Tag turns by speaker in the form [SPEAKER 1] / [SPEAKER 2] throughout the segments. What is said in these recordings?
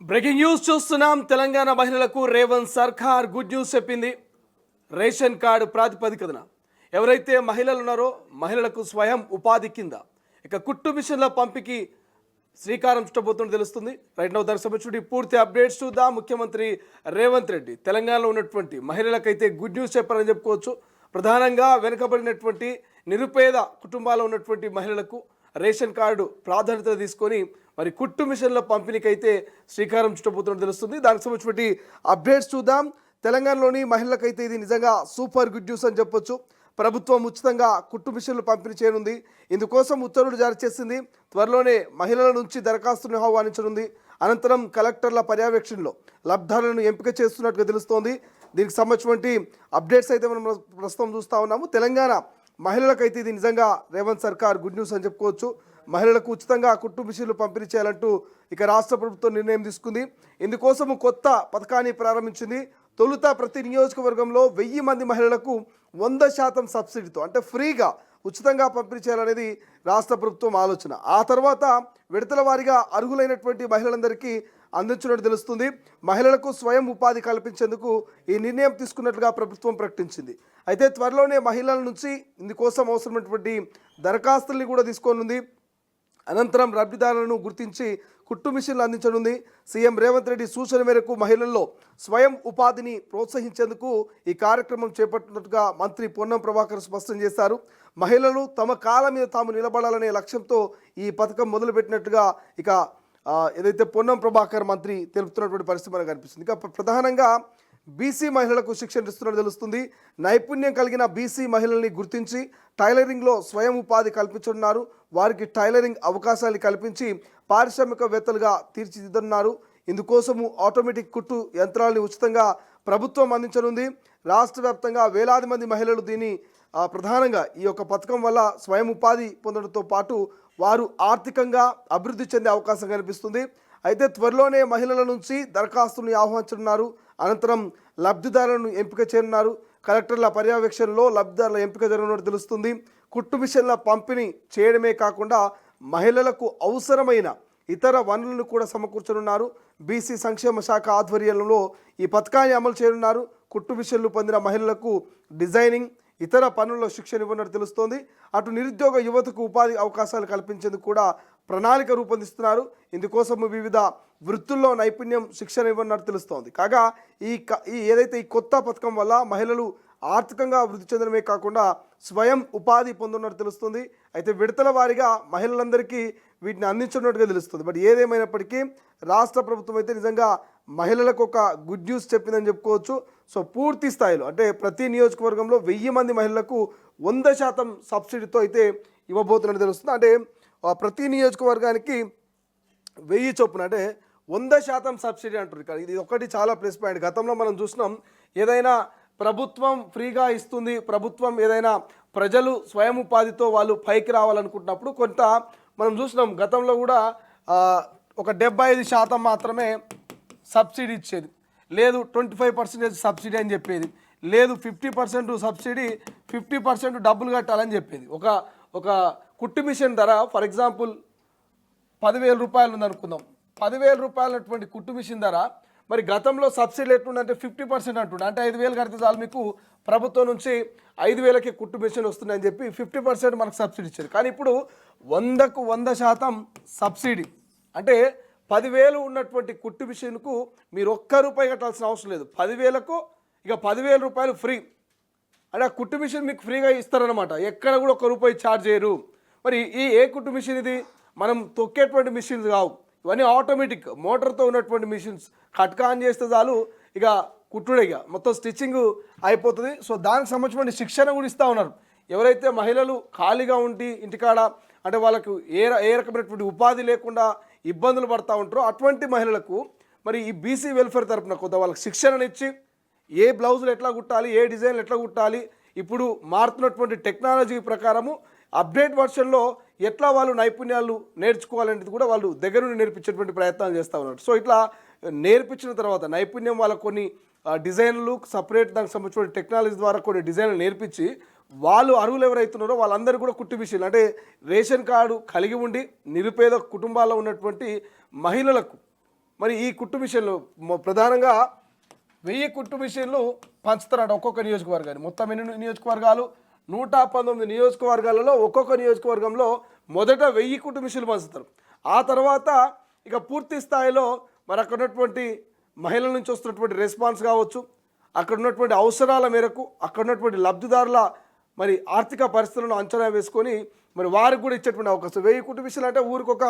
[SPEAKER 1] Breaking news చూస్తున్నాం. తెలంగాణ మహిళలకు రేవంత్ సర్కార్ గుడ్ న్యూస్ చెప్పింది. రేషన్ కార్డు ప్రాతిపదికన ఎవరైతే మహిళలు ఉన్నారో మహిళలకు స్వయం ఉపాధి కింద ఇక కుట్టు మిషన్ల పంపిణీకి శ్రీకారం చుట్టబోతుందని తెలుస్తుంది. రైట్ నౌ దానికి సంబంధించి పూర్తి అప్డేట్స్ చూద్దాం. ముఖ్యమంత్రి రేవంత్ రెడ్డి తెలంగాణలో ఉన్నటువంటి మహిళలకైతే గుడ్ న్యూస్ చెప్పారని చెప్పుకోవచ్చు. ప్రధానంగా వెనుకబడినటువంటి నిరుపేద కుటుంబాల్లో ఉన్నటువంటి మహిళలకు రేషన్ కార్డు ప్రాధాన్యత తీసుకొని మరి కుట్టు మిషన్ల పంపిణీకి అయితే శ్రీకారం చుట్టబోతున్నట్టు తెలుస్తుంది. దానికి సంబంధించి అప్డేట్స్ చూద్దాం. తెలంగాణలోని మహిళలకైతే ఇది నిజంగా సూపర్ గుడ్ న్యూస్ అని చెప్పొచ్చు. ప్రభుత్వం ఉచితంగా కుట్టు మిషన్లు పంపిణీ చేయనుంది. ఇందుకోసం ఉత్తర్వులు జారీ చేసింది. త్వరలోనే మహిళల నుంచి దరఖాస్తును ఆహ్వానించనుంది. అనంతరం కలెక్టర్ల పర్యవేక్షణలో లబ్ధాలను ఎంపిక చేస్తున్నట్టుగా తెలుస్తోంది. దీనికి సంబంధించినటువంటి అప్డేట్స్ అయితే మనం ప్రస్తుతం చూస్తూ ఉన్నాము. తెలంగాణ మహిళలకైతే ఇది నిజంగా రేవంత్ సర్కార్ గుడ్ న్యూస్ అని చెప్పుకోవచ్చు. మహిళలకు ఉచితంగా కుట్టు మిషన్లు పంపిణీ చేయాలంటూ ఇక రాష్ట్ర ప్రభుత్వం నిర్ణయం తీసుకుంది. ఇందుకోసం కొత్త పథకాన్ని ప్రారంభించింది. తొలుత ప్రతి నియోజకవర్గంలో 1000 మంది మహిళలకు 100% సబ్సిడీతో అంటే ఫ్రీగా ఉచితంగా పంపిణీ చేయాలనేది రాష్ట్ర ప్రభుత్వం ఆలోచన. ఆ తర్వాత విడతల వారీగా అర్హులైనటువంటి మహిళలందరికీ అందించినట్టు తెలుస్తుంది. మహిళలకు స్వయం ఉపాధి కల్పించేందుకు ఈ నిర్ణయం తీసుకున్నట్లుగా ప్రభుత్వం ప్రకటించింది. అయితే త్వరలోనే మహిళల నుంచి ఇందుకోసం అవసరమైనటువంటి దరఖాస్తుల్ని కూడా తీసుకోనుంది. అనంతరం లబ్ధిదారులను గుర్తించి కుట్టు మిషన్లు అందించనుంది. సీఎం రేవంత్ రెడ్డి సూచన మేరకు మహిళల్లో స్వయం ఉపాధిని ప్రోత్సహించేందుకు ఈ కార్యక్రమం చేపట్టినట్టుగా మంత్రి పొన్నం ప్రభాకర్ స్పష్టం చేశారు. మహిళలు తమ కాళ్ళ మీద తాము నిలబడాలనే లక్ష్యంతో ఈ పథకం మొదలుపెట్టినట్టుగా ఇక ఏదైతే పొన్నం ప్రభాకర్ మంత్రి తెలుపుతున్నటువంటి పరిస్థితి మనకు కనిపిస్తుంది. ఇక ప్రధానంగా బీసీ మహిళలకు శిక్షణ ఇస్తున్నట్టు తెలుస్తుంది. నైపుణ్యం కలిగిన బీసీ మహిళల్ని గుర్తించి టైలరింగ్లో స్వయం ఉపాధి కల్పించనున్నారు. వారికి టైలరింగ్ అవకాశాలు కల్పించి పారిశ్రామికవేత్తలుగా తీర్చిదిద్దనున్నారు. ఇందుకోసము ఆటోమేటిక్ కుట్టు యంత్రాలని ఉచితంగా ప్రభుత్వం అందించనుంది. రాష్ట్ర వ్యాప్తంగా వేలాది మంది మహిళలు దీన్ని ప్రధానంగా ఈ యొక్క పథకం వల్ల స్వయం ఉపాధి పొందడంతో పాటు వారు ఆర్థికంగా అభివృద్ధి చెందే అవకాశం కనిపిస్తుంది. అయితే త్వరలోనే మహిళల నుంచి దరఖాస్తులను ఆహ్వానించనున్నారు. అనంతరం లబ్ధిదారులను ఎంపిక చేయనున్నారు. కలెక్టర్ల పర్యవేక్షణలో లబ్ధిదారుల ఎంపిక జరగనున్నట్టు తెలుస్తుంది. కుట్టు మిషన్ల పంపిణీ చేయడమే కాకుండా మహిళలకు అవసరమైన ఇతర వనరులను కూడా సమకూర్చనున్నారు. బీసీ సంక్షేమ శాఖ ఆధ్వర్యంలో ఈ పథకాన్ని అమలు చేయనున్నారు. కుట్టు మిషన్లు పొందిన మహిళలకు డిజైనింగ్ ఇతర పనుల్లో శిక్షణ ఇవ్వనున్నట్టు తెలుస్తోంది. అటు నిరుద్యోగ యువతకు ఉపాధి అవకాశాలు కల్పించేందుకు కూడా ప్రణాళిక రూపొందిస్తున్నారు. ఇందుకోసం వివిధ వృత్తుల్లో నైపుణ్యం శిక్షణ ఇవ్వనున్నట్టు తెలుస్తోంది. కాగా ఏదైతే ఈ కొత్త పథకం వల్ల మహిళలు ఆర్థికంగా అభివృద్ధి చెందడమే కాకుండా స్వయం ఉపాధి పొందున్నట్టు తెలుస్తుంది. అయితే విడతల వారీగా మహిళలందరికీ వీటిని అందించున్నట్టుగా తెలుస్తుంది. బట్ ఏదేమైనప్పటికీ రాష్ట్ర ప్రభుత్వం అయితే నిజంగా మహిళలకు ఒక గుడ్ న్యూస్ చెప్పిందని చెప్పుకోవచ్చు. సో పూర్తి స్థాయిలో అంటే ప్రతి నియోజకవర్గంలో 1000 మంది మహిళలకు 100% సబ్సిడీతో అయితే ఇవ్వబోతున్నట్టు తెలుస్తుంది. అంటే ప్రతి నియోజకవర్గానికి 1000 చొప్పున అంటే 100% సబ్సిడీ అంటారు. ఇది ఒకటి చాలా ప్లస్ పాయింట్. గతంలో మనం చూసినాం, ఏదైనా ప్రభుత్వం ఫ్రీగా ఇస్తుంది, ప్రభుత్వం ఏదైనా ప్రజలు స్వయం ఉపాధితో వాళ్ళు పైకి రావాలనుకుంటున్నప్పుడు కొంత మనం చూసినాం. గతంలో కూడా ఒక 75% మాత్రమే సబ్సిడీ ఇచ్చేది, లేదు 25% సబ్సిడీ అని చెప్పేది, లేదు 50% సబ్సిడీ 50% డబ్బులు కట్టాలని చెప్పేది. ఒక కుట్టు మిషన్ ధర ఫర్ ఎగ్జాంపుల్ 10,000 రూపాయలు ఉందనుకుందాం. 10,000 రూపాయలటువంటి కుట్టు మిషన్ ధర మరి గతంలో సబ్సిడీ ఎట్లుందంటే 50% అంటుండే. అంటే 5,000 కడితే చాలు మీకు ప్రభుత్వం నుంచి 5,000కి కుట్టు మిషన్ వస్తుందని చెప్పి 50% మనకు సబ్సిడీ ఇచ్చారు. కానీ ఇప్పుడు 100కు 100% సబ్సిడీ. అంటే 10,000 ఉన్నటువంటి కుట్టు మిషన్కు మీరు ₹1 కట్టాల్సిన అవసరం లేదు. 10,000కు ఇక 10,000 రూపాయలు ఫ్రీ. అంటే ఆ కుట్టు మిషన్ మీకు ఫ్రీగా ఇస్తారనమాట. ఎక్కడ కూడా ₹1 ఛార్జ్ చేయరు. మరి ఏ కుట్టు మిషన్ ఇది? మనం తొక్కేటువంటి మిషన్స్ కావు, ఇవన్నీ ఆటోమేటిక్ మోటార్తో ఉన్నటువంటి మిషన్స్. కట్కా ఆన్ చేస్తే చాలు ఇక కుట్టుడే, ఇక మొత్తం స్టిచ్చింగ్ అయిపోతుంది. సో దానికి సంబంధించిన శిక్షణ కూడా ఇస్తూ ఉన్నారు. ఎవరైతే మహిళలు ఖాళీగా ఉండి ఇంటికాడ అంటే వాళ్ళకు ఏ రకమైనటువంటి ఉపాధి లేకుండా ఇబ్బందులు పడుతూ ఉంటారో అటువంటి మహిళలకు మరి ఈ బీసీ వెల్ఫేర్ తరఫున కొంత వాళ్ళకి శిక్షణనిచ్చి ఏ బ్లౌజులు ఎట్లా కుట్టాలి, ఏ డిజైన్లు ఎట్లా కుట్టాలి, ఇప్పుడు మారుతున్నటువంటి టెక్నాలజీ ప్రకారము అప్డేట్ వర్షన్లో ఎట్లా వాళ్ళు నైపుణ్యాలు నేర్చుకోవాలనేది కూడా వాళ్ళు దగ్గర నుండి నేర్పించేటువంటి ప్రయత్నాలు చేస్తూ ఉన్నారు. సో ఇట్లా నేర్పించిన తర్వాత నైపుణ్యం వాళ్ళకు కొన్ని డిజైన్లు సపరేట్ దానికి సంబంధించిన టెక్నాలజీ ద్వారా కొన్ని డిజైన్లు నేర్పించి వాళ్ళు అర్హులు ఎవరైతున్నారో వాళ్ళందరూ కూడా కుట్టు మిషన్లు అంటే రేషన్ కార్డు కలిగి ఉండి నిరుపేద కుటుంబాల్లో ఉన్నటువంటి మహిళలకు మరి ఈ కుట్టు మిషన్లు ప్రధానంగా 1000 కుట్టు మిషన్లు పంచుతారట ఒక్కొక్క నియోజకవర్గాన్ని. మొత్తం ఎన్ని నియోజకవర్గాలు? 119 నియోజకవర్గాలలో ఒక్కొక్క నియోజకవర్గంలో మొదట 1000 కుట్టు మిషన్లు పంచుతారు. ఆ తర్వాత ఇక పూర్తి స్థాయిలో మరి అక్కడ ఉన్నటువంటి మహిళల నుంచి వస్తున్నటువంటి రెస్పాన్స్ కావచ్చు, అక్కడ ఉన్నటువంటి అవసరాల మేరకు అక్కడ ఉన్నటువంటి లబ్ధిదారుల మరి ఆర్థిక పరిస్థితులను అంచనా వేసుకొని మరి వారికి కూడా ఇచ్చేటువంటి అవకాశం. 1000 కుట్టు మిషన్లు అంటే ఊరికి ఒక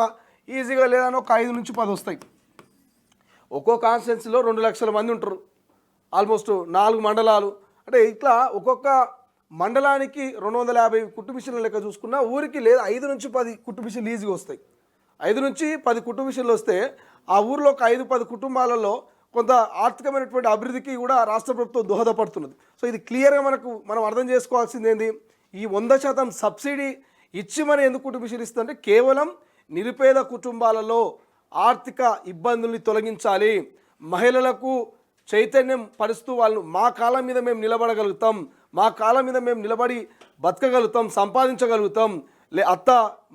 [SPEAKER 1] ఈజీగా లేదని ఒక 5 నుంచి 10 వస్తాయి. ఒక్కో కాన్స్టిట్యున్సీలో 2 లక్షల మంది ఉంటారు, ఆల్మోస్ట్ 4 మండలాలు. అంటే ఇట్లా ఒక్కొక్క మండలానికి 250 కుట్టు మిషన్ల లెక్క చూసుకున్నా ఊరికి లేదా 5 నుంచి 10 కుట్టు మిషన్లు ఈజీగా వస్తాయి. 5 నుంచి 10 కుట్టు మిషన్లు వస్తే ఆ ఊరిలో ఒక 5-10 కుటుంబాలలో కొంత ఆర్థికమైనటువంటి అభివృద్ధికి కూడా రాష్ట్ర ప్రభుత్వం దోహదపడుతున్నది. సో ఇది క్లియర్గా మనం అర్థం చేసుకోవాల్సింది ఏంది, ఈ 100% సబ్సిడీ ఇచ్చి మరి ఎందుకు కుట్టు మిషన్లు ఇస్తుందంటే కేవలం నిరుపేద కుటుంబాలలో ఆర్థిక ఇబ్బందుల్ని తొలగించాలి, మహిళలకు చైతన్యం పరుస్తూ వాళ్ళు మా కాలం మీద మేము నిలబడగలుగుతాం, మా కాలం మీద మేము నిలబడి బతకగలుగుతాం, సంపాదించగలుగుతాం, అత్త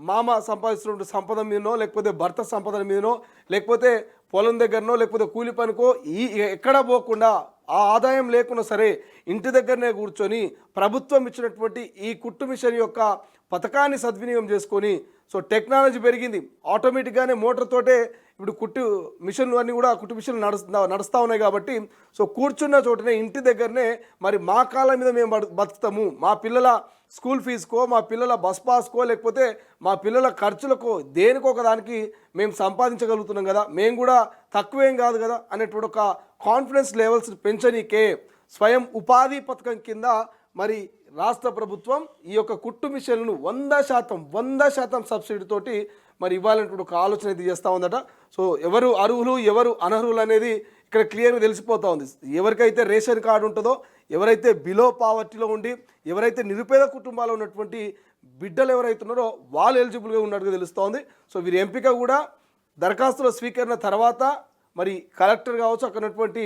[SPEAKER 1] మామ సంపాదిస్తున్న సంపద మీదనో లేకపోతే భర్త సంపద మీదనో లేకపోతే పొలం దగ్గరనో లేకపోతే కూలి పనికో ఎక్కడ పోకుండా ఆ ఆదాయం లేకున్నా సరే ఇంటి దగ్గరనే కూర్చొని ప్రభుత్వం ఇచ్చినటువంటి ఈ కుట్టు మిషన్ యొక్క పథకాన్ని సద్వినియోగం చేసుకొని, సో టెక్నాలజీ పెరిగింది, ఆటోమేటిక్గానే మోటార్ తోటే ఇప్పుడు కుట్టు మిషన్లు అన్నీ కూడా కుట్టు మిషన్లు నడుస్తూ ఉన్నాయి కాబట్టి సో కూర్చున్న చోటనే ఇంటి దగ్గరనే మరి మా కాళ్ళ మీద మేము బతుకుతాము, మా పిల్లల స్కూల్ ఫీజుకో మా పిల్లల బస్ పాస్కో లేకపోతే మా పిల్లల ఖర్చులకో దేనికో ఒక దానికి మేము సంపాదించగలుగుతున్నాం కదా, మేము కూడా తక్కువేం కాదు కదా అనేటువంటి ఒక కాన్ఫిడెన్స్ లెవెల్స్ పెంచనీకే స్వయం ఉపాధి పథకం కింద మరి రాష్ట్ర ప్రభుత్వం ఈ యొక్క కుట్టు మిషన్లను 100% సబ్సిడీతోటి మరి ఇవ్వాలనేటువంటి ఒక ఆలోచన అయితే చేస్తూ ఉందట. సో ఎవరు అర్హులు ఎవరు అనర్హులు అనేది ఇక్కడ క్లియర్గా తెలిసిపోతూ ఉంది. ఎవరికైతే రేషన్ కార్డు ఉంటుందో, ఎవరైతే బిలో పావర్టీలో ఉండి ఎవరైతే నిరుపేద కుటుంబాల్లో ఉన్నటువంటి బిడ్డలు ఎవరైతే ఉన్నారో వాళ్ళు ఎలిజిబుల్గా ఉన్నట్టుగా తెలుస్తోంది. సో వీరి ఎంపిక కూడా దరఖాస్తుల స్వీకరణ తర్వాత మరి కలెక్టర్ కావచ్చు, అక్కడ ఉన్నటువంటి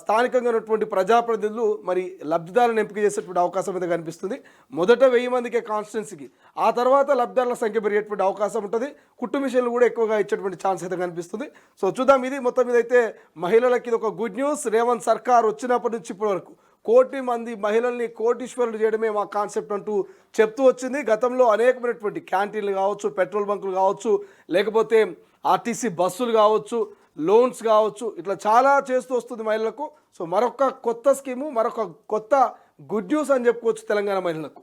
[SPEAKER 1] స్థానికంగా ఉన్నటువంటి ప్రజాప్రతినిధులు మరి లబ్ధిదారులను ఎంపిక చేసేటువంటి అవకాశం అయితే కనిపిస్తుంది. మొదట 1000 మందికే కాన్స్టిట్యున్సీకి, ఆ తర్వాత లబ్ధిదారుల సంఖ్య పెరిగేటువంటి అవకాశం ఉంటుంది. కుట్టు మిషన్లు కూడా ఎక్కువగా ఇచ్చేటువంటి ఛాన్స్ అయితే కనిపిస్తుంది. సో చూద్దాం. ఇది మొత్తం మీద అయితే మహిళలకి ఇది ఒక గుడ్ న్యూస్. రేవంత్ సర్కార్ వచ్చినప్పటి నుంచి ఇప్పటి వరకు 1 కోటి మంది మహిళల్ని కోటీశ్వరులు చేయడమే మా కాన్సెప్ట్ అంటూ చెప్తూ వచ్చింది. గతంలో అనేకమైనటువంటి క్యాంటీన్లు కావచ్చు, పెట్రోల్ బంకులు కావచ్చు, లేకపోతే ఆర్టీసీ బస్సులు కావచ్చు, లోన్స్ కావచ్చు, ఇట్లా చాలా చేస్తూ వస్తుంది మహిళలకు. సో మరొక కొత్త స్కీము, మరొక కొత్త గుడ్ న్యూస్ అని చెప్పుకోవచ్చు తెలంగాణ మహిళలకు.